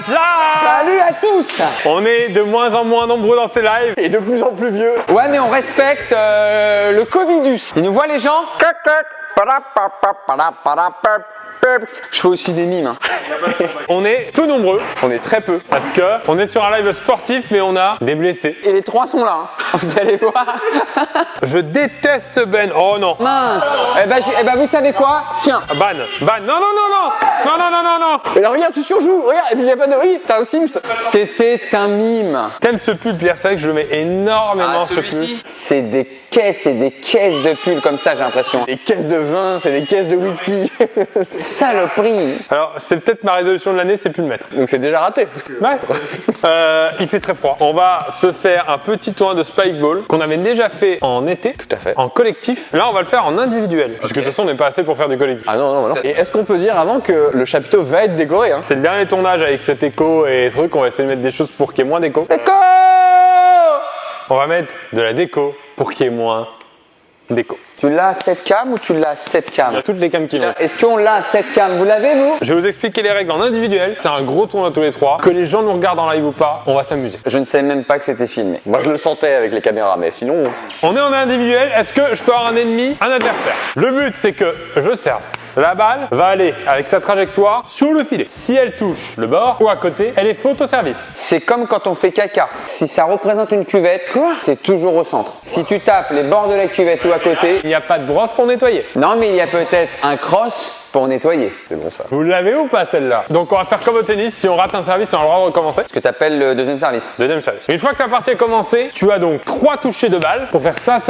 Salut à tous. On est de moins en moins nombreux dans ces lives. Et de plus en plus vieux. Ouais, mais on respecte le Covidus. Ils nous voient les gens. Je fais aussi des mimes. Hein. On est peu nombreux On est très peu. parce que on est sur un live sportif, mais on a des blessés. Et les trois sont là. Hein. Vous allez voir. Je déteste Ben. Oh non. Mince. Eh ben, vous savez quoi? Tiens. Ban. Non, non, non, non. Non, non, non, non, non. Mais là, regarde, tu surjoues. Regarde, et puis il n'y a pas de. Oui, t'as un Sims. C'était un mime. T'aimes ce pull, Pierre? C'est vrai que je le mets énormément ce pull. C'est des caisses et des caisses de pulls comme ça, j'ai l'impression. Des caisses de vin, c'est des caisses de whisky. Saloperie. Alors, c'est peut-être ma résolution de l'année, c'est plus le mettre. Donc c'est déjà raté. Ouais. Il fait très froid. On va se faire un petit tournoi de Spike Ball qu'on avait déjà fait en été. Tout à fait. En collectif. Là, on va le faire en individuel. Parce que de toute façon, on n'est pas assez pour faire du collectif. Ah non, non, non. Et est-ce qu'on peut dire avant que le chapiteau va être décoré hein? C'est le dernier tournage avec cet écho et trucs. On va essayer de mettre des choses pour qu'il y ait moins d'écho. Écho. On va mettre de la déco pour qu'il y ait moins d'écho. Tu l'as à 7 cam ou tu l'as à 7 Il y a cam? toutes les cams qui l'ont. Est-ce qu'on l'a à 7 cam? Vous l'avez, vous? Je vais vous expliquer les règles en individuel. C'est un gros tournoi tous les trois. Que les gens nous regardent en live ou pas, on va s'amuser. Je ne savais même pas que c'était filmé. Moi je le sentais avec les caméras, mais sinon. On est en individuel. Est-ce que je peux avoir un ennemi, un adversaire? Le but, c'est que je serve. La balle va aller avec sa trajectoire sur le filet. Si elle touche le bord ou à côté, elle est faute au service. C'est comme quand on fait caca. Si ça représente une cuvette, c'est toujours au centre. Si tu tapes les bords de la cuvette ou à côté, Il n'y a pas de brosse pour nettoyer. non mais il y a peut-être un cross pour nettoyer. C'est bon ça. Vous l'avez ou pas celle-là? Donc on va faire comme au tennis. Si on rate un service, on a le droit de recommencer. Ce que tu appelles le deuxième service. Deuxième service. Une fois que la partie est commencée, tu as donc 3 touchés de balle pour faire ça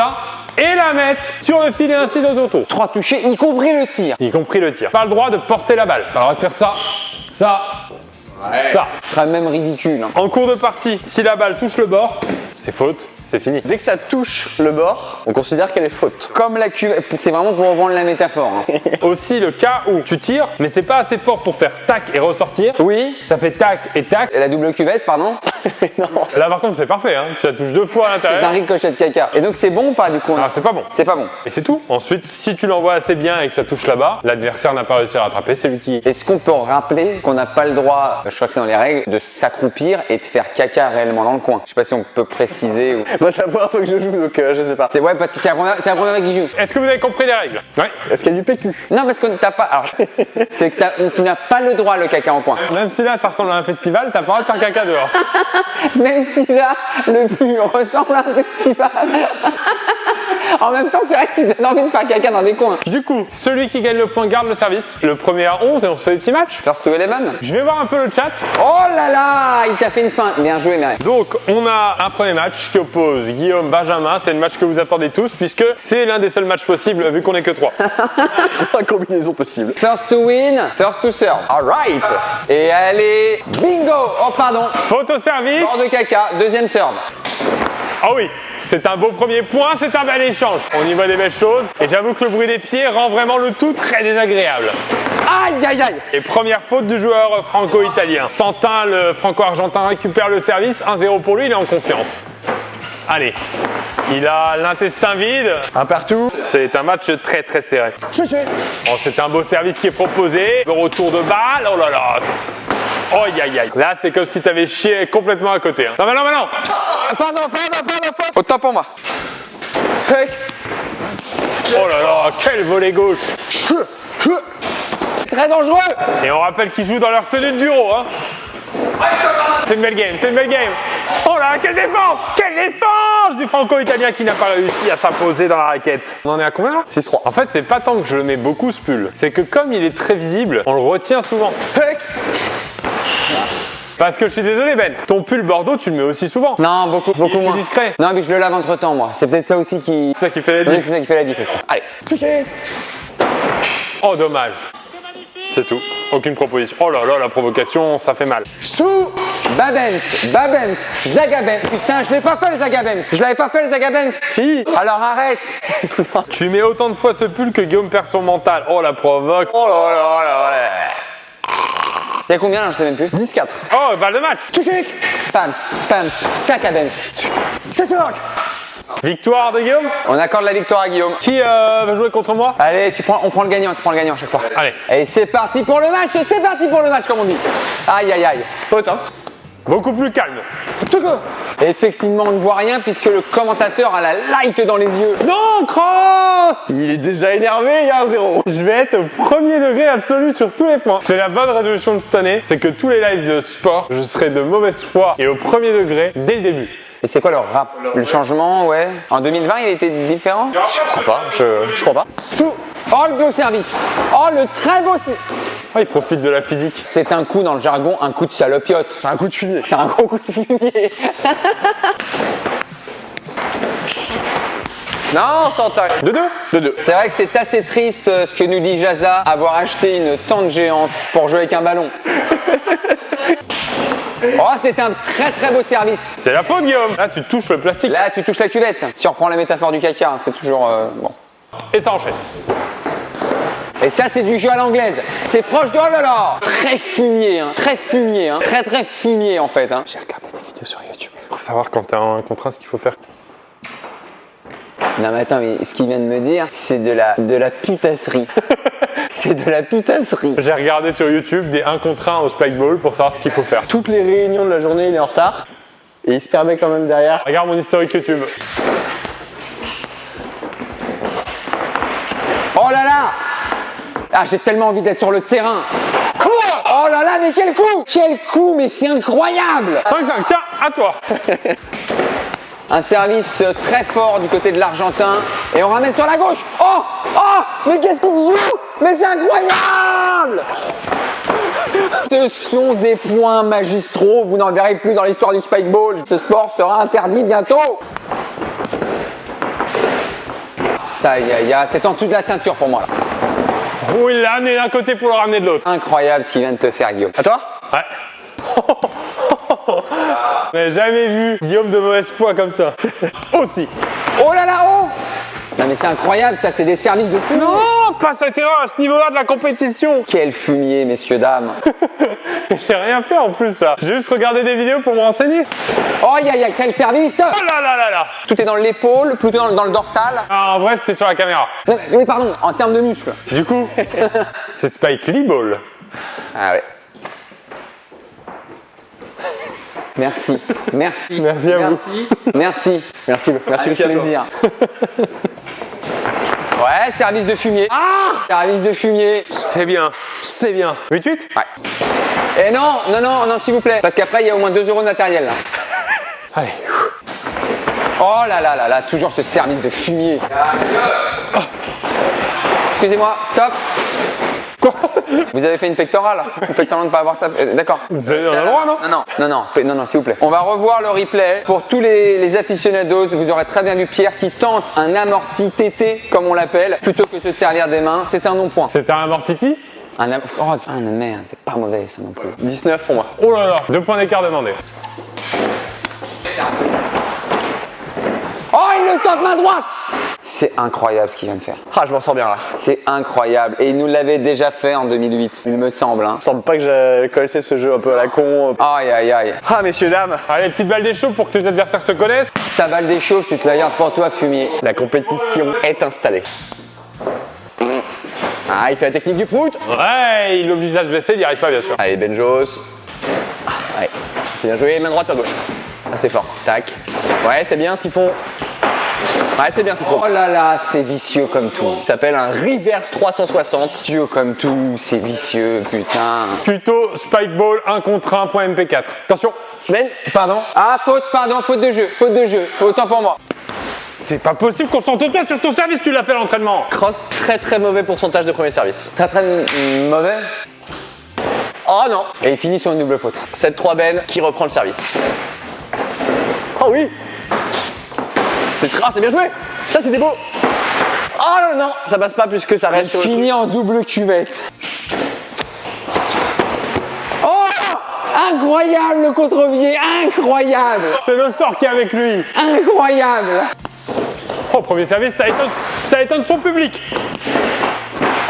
et la mettre sur le filet ainsi de ton tour. 3 touchés, y compris le tir. Y compris le tir. Pas le droit de porter la balle. Pas le droit de faire ça, ça. Ce sera même ridicule. Hein. En cours de partie, si la balle touche le bord, c'est faute, c'est fini. Dès que ça touche le bord, on considère qu'elle est faute. Comme la cuvette, c'est vraiment pour reprendre la métaphore. Hein. Aussi le cas où tu tires, mais c'est pas assez fort pour faire tac et ressortir. Oui, Ça fait tac et tac. la double cuvette, pardon. Non. Là par contre c'est parfait, hein. Si ça touche 2 fois à C'est un l'intérieur. ricochet de caca. Et donc c'est bon ou pas du coup? Ah, c'est pas bon. C'est pas bon. Et c'est tout. Ensuite, si tu l'envoies assez bien et que ça touche là-bas, l'adversaire n'a pas réussi à rattraper, c'est lui qui. Est-ce qu'on peut rappeler qu'on n'a pas le droit, je crois que c'est dans les règles, de s'accroupir et de faire caca réellement dans le coin? Je sais pas si on peut préciser. Ou... Moi c'est la première fois que je joue, donc je sais pas. C'est ouais, parce que c'est la première fois qu'il joue. Est-ce que vous avez compris les règles? Ouais. Est-ce qu'il y a du PQ? Non, parce que t'as pas. Alors, c'est que tu n'as pas le droit le caca en coin. Même si là ça ressemble à un festival, t'as pas le droit de faire caca dehors. Même si là, le mur ressemble à un festival. En même temps, c'est vrai que tu donnes envie de faire caca dans des coins. Du coup, celui qui gagne le point garde le service. Le premier à 11 et on se fait des petits matchs. First to 11. Je vais voir un peu le chat. Oh là là, il t'a fait une feinte. Bien joué, Mary. Donc, on a un premier match qui oppose Guillaume, Benjamin. C'est le match que vous attendez tous puisque c'est l'un des seuls matchs possibles vu qu'on est que 3. 3 combinaisons possibles. First to win, first to serve. Alright. Et allez, bingo. Oh pardon. Faute au service. Bord de caca, deuxième serve. Ah oui, c'est un beau premier point, c'est un bel échange. On y voit des belles choses et j'avoue que le bruit des pieds rend vraiment le tout très désagréable. Aïe aïe aïe. Et première faute du joueur franco-italien. Santin, le franco-argentin, récupère le service. 1-0 pour lui, il est en confiance. Allez, il a l'intestin vide. Un partout. C'est un match très très serré. Oh, c'est un beau service qui est proposé. Le retour de balle, oh là là. Oh aïe aïe. Là, c'est comme si t'avais chié complètement à côté. Hein. Non, mais non, mais non. Pardon, faute. Autant pour moi. Heck. Oh là là, quel volet gauche. Très dangereux. Et on rappelle qu'ils jouent dans leur tenue de bureau. Hein. C'est une belle game, c'est une belle game. Oh là, quelle défense! Quelle défense du franco-italien qui n'a pas réussi à s'imposer dans la raquette. On en est à combien là? 6-3. En fait, c'est pas tant que je le mets beaucoup ce pull, c'est que comme il est très visible, on le retient souvent. Heck. Parce que je suis désolé Ben, ton pull Bordeaux, tu le mets aussi souvent. Non, beaucoup Il est plus moins. discret. Non, mais je le lave entre temps, moi. C'est peut-être ça aussi qui. C'est ça qui fait la Oui, diff. c'est ça qui fait la diff aussi. Allez. Oh dommage. C'est tout. Aucune proposition. Oh là là, la provocation, ça fait mal. Sous. Babens, Zagabens. Putain, je l'ai pas fait le Zagabens. Je l'avais pas fait le Zagabens. Si. Alors arrête. Tu mets autant de fois ce pull que Guillaume perd son mental. Oh la provoque. Oh là là là là. Il y a combien là, je sais même plus. 10-4. Oh, balle de match. Kick. Pams, Zagabens. Tac. Victoire de Guillaume. On accorde la victoire à Guillaume. Qui va jouer contre moi? Allez, on prend le gagnant, tu prends le gagnant à chaque fois. Allez. Et c'est parti pour le match, c'est parti pour le match comme on dit. Aïe aïe aïe. Faute hein. Beaucoup plus calme. Effectivement, on ne voit rien puisque le commentateur a la light dans les yeux. Non, cross. Il est déjà énervé, il y a un 0. Je vais être au premier degré absolu sur tous les points. C'est la bonne résolution de cette année, c'est que tous les lives de sport, je serai de mauvaise foi et au premier degré dès le début. Et c'est quoi le changement, ouais. En 2020, il était différent? Je crois pas, je crois pas. Oh, le beau service. Oh, le très beau... Oh, il profite de la physique. C'est un coup dans le jargon, un coup de salopiote. C'est un coup de fumier. C'est un gros coup de fumier. Non, sans taille. 2-2. 2-2. C'est vrai que c'est assez triste ce que nous dit Jaza, avoir acheté une tente géante pour jouer avec un ballon. Oh, c'est un très beau service. C'est la faute, Guillaume. Là, tu touches le plastique. Là, tu touches la cuvette. Si on reprend la métaphore du caca, hein, c'est toujours bon. Et ça enchaîne. Et ça, c'est du jeu à l'anglaise. C'est proche de... Oh là là. Très fumier, hein. Très fumier, hein. Très fumier, en fait. Hein. J'ai regardé des vidéos sur YouTube. Pour savoir quand t'es en contre 1 ce qu'il faut faire. Non mais attends, mais ce qu'il vient de me dire, c'est de la putasserie. C'est de la putasserie. J'ai regardé sur YouTube des 1 contre 1 au Spikeball pour savoir ce qu'il faut faire. Toutes les réunions de la journée, il est en retard. Et il se permet quand même derrière. Regarde mon historique YouTube. Oh là là. Ah, j'ai tellement envie d'être sur le terrain. Quoi? Oh là là, mais quel coup! Quel coup, mais c'est incroyable! 5-5, tiens, à toi. Un service très fort du côté de l'Argentin. Et on ramène sur la gauche. Oh! Oh! Mais qu'est-ce qu'il joue? Mais c'est incroyable! Ce sont des points magistraux. Vous n'en verrez plus dans l'histoire du Spikeball. Ce sport sera interdit bientôt. Ça y est, c'est en dessous de la ceinture pour moi là. Oh, il l'a amené d'un côté pour le ramener de l'autre. Incroyable ce qu'il vient de te faire, Guillaume. À toi? Ouais. On n'a jamais vu Guillaume de mauvaise foi comme ça. Aussi. Oh là là, oh! Non mais c'est incroyable, ça c'est des services de fumier. Non, pas cette erreur à ce niveau-là de la compétition. Quel fumier, messieurs, dames. J'ai rien fait en plus là. J'ai juste regardé des vidéos pour me renseigner. Oh, quel service! Oh là là là là. Tout est dans l'épaule, plutôt dans le dorsal. Ah, en vrai, c'était sur la caméra. Non, mais pardon, en termes de muscles. Du coup, c'est Spike Lee Ball. Ah ouais. Merci. Merci à vous. Merci, le plaisir. Ouais, service de fumier. Ah! Service de fumier. C'est bien, c'est bien. 8-8? Ouais. Et non, s'il vous plaît. Parce qu'après, il y a au moins 2 € de matériel là. Allez. Oh là là là là, toujours ce service de fumier. Oh. Excusez-moi, stop. Quoi? Vous avez fait une pectorale. Vous faites semblant de ne pas avoir ça. D'accord. Vous avez le droit, non? Non, s'il vous plaît. On va revoir le replay. Pour tous les aficionados, vous aurez très bien vu Pierre qui tente un amorti TT, comme on l'appelle, plutôt que de se servir des mains. C'est un non-point. C'est un amortiti? Oh merde, c'est pas mauvais ça non plus. 19 pour moi. Oh là là, 2 points d'écart demandés. Oh, il le tente main droite! C'est incroyable ce qu'il vient de faire. Ah, je m'en sors bien là. C'est incroyable. Et il nous l'avait déjà fait en 2008, il me semble. Hein. Il semble pas que je connaissais ce jeu un peu à la con. Aïe. Ah, messieurs, dames, Allez, petite balle des chauves pour que les adversaires se connaissent. Ta balle des chauves, tu te la gardes pour toi, fumier. la compétition est installée. Ah, il fait la technique du prout. Ouais, il l'oblige à se baisser, il n'y arrive pas, bien sûr. Allez, Benjos. Ouais, c'est bien joué. Main droite, main gauche. Assez fort. Tac. Ouais, c'est bien ce qu'ils font. Ouais, c'est bien ce qu'ils font. Oh là là, c'est vicieux comme tout. Ça s'appelle un reverse 360. Vicieux comme tout, c'est vicieux, putain. Tuto Spikeball 1 contre 1.mp4. Attention. Ben, Pardon? Ah, faute de jeu. Autant pour moi. C'est pas possible qu'on s'entende pas sur ton service, tu l'as fait à l'entraînement. cross, très mauvais pourcentage de premier service. Très mauvais. Oh non. Et il finit sur une double faute. 7-3 Ben qui reprend le service. Oh oui. C'est bien joué. Ça, c'est des beaux. Oh non, ça passe pas puisque ça Il reste sur le finit en double cuvette. Oh! Incroyable le contre-pied, incroyable! C'est le sort qui est avec lui. Incroyable! Oh, premier service, ça étonne son public.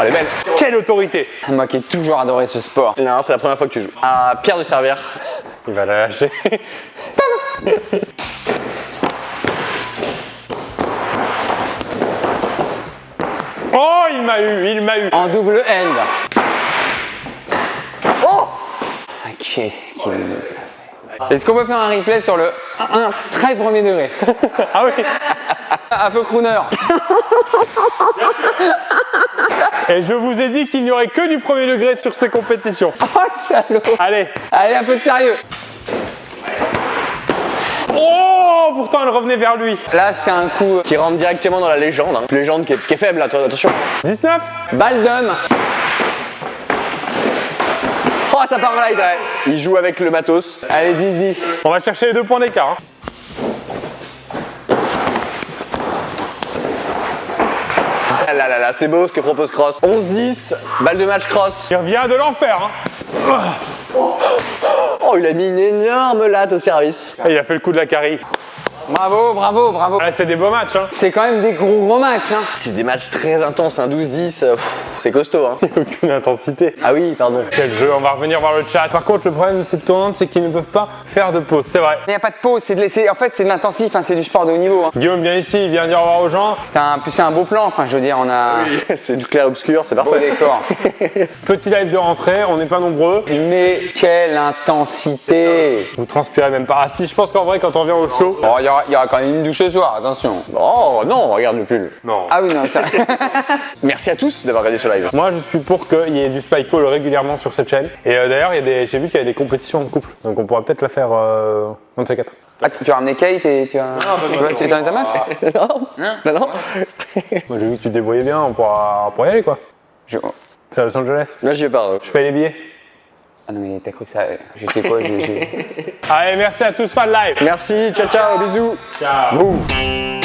Elle est belle. Quelle autorité. Moi qui ai toujours adoré ce sport. Non, c'est la première fois que tu joues. À Pierre de servir. Il va la lâcher. Oh, il m'a eu, il m'a eu. En double end. Oh! Qu'est-ce qu'il nous a fait? Est-ce qu'on peut faire un replay sur le 1 très premier degré? Ah oui. Un peu crooner. Et je vous ai dit qu'il n'y aurait que du premier degré sur ces compétitions. Oh salaud! Allez. Allez, un peu de sérieux. Oh, pourtant elle revenait vers lui. Là, c'est un coup. Qui rentre directement dans la légende. Hein. Légende qui est faible, attention. 19. Balle d'homme. Oh, ça part light, ouais. Il joue avec le matos. Allez, 10-10. On va chercher les 2 points d'écart. Hein. Ah là là là, c'est beau ce que propose Cross. 11-10, balle de match Cross. Il revient de l'enfer. Hein. Oh, il a mis une énorme latte au service. Ah, il a fait le coup de la carie. Bravo, bravo, bravo. Ah, c'est des beaux matchs. Hein. C'est quand même des gros matchs. Hein. C'est des matchs très intenses, un 12-10, c'est costaud. Hein. Aucune intensité. Ah oui, pardon. Quel jeu, on va revenir voir le chat. Par contre, le problème de cette tournante, c'est qu'ils ne peuvent pas faire de pause, c'est vrai. Il n'y a pas de pause, en fait c'est de l'intensif, hein, c'est du sport de haut niveau. Hein. Guillaume vient ici, il vient dire au revoir aux gens. C'est un beau plan, enfin je veux dire, on a C'est du clair-obscur, c'est beau parfait. décor. Petit live de rentrée, on n'est pas nombreux. Mais quelle intensité! Vous transpirez même pas. Ah si, je pense qu'en vrai, quand on vient au show... Oh, il y aura quand même une douche ce soir, attention. Oh non, regarde le pull. Non. Ah oui, non, ça. Merci à tous d'avoir regardé ce live. Moi, je suis pour qu'il y ait du spike pole régulièrement sur cette chaîne. Et d'ailleurs, j'ai vu qu'il y a des compétitions de couple. Donc on pourra peut-être la faire un de ces 4. Ah, tu as ramené Kate et tu as. Tu as ta meuf? Non. Moi, j'ai vu que tu te débrouillais bien, on pourra y aller quoi. C'est à Los Angeles. Là, j'y vais pas. Je paye les billets. Ah non, mais t'as cru que ça. J'ai fait quoi? Allez, merci à tous, fans live. Merci, ciao, ciao, bisous. Ciao. Move.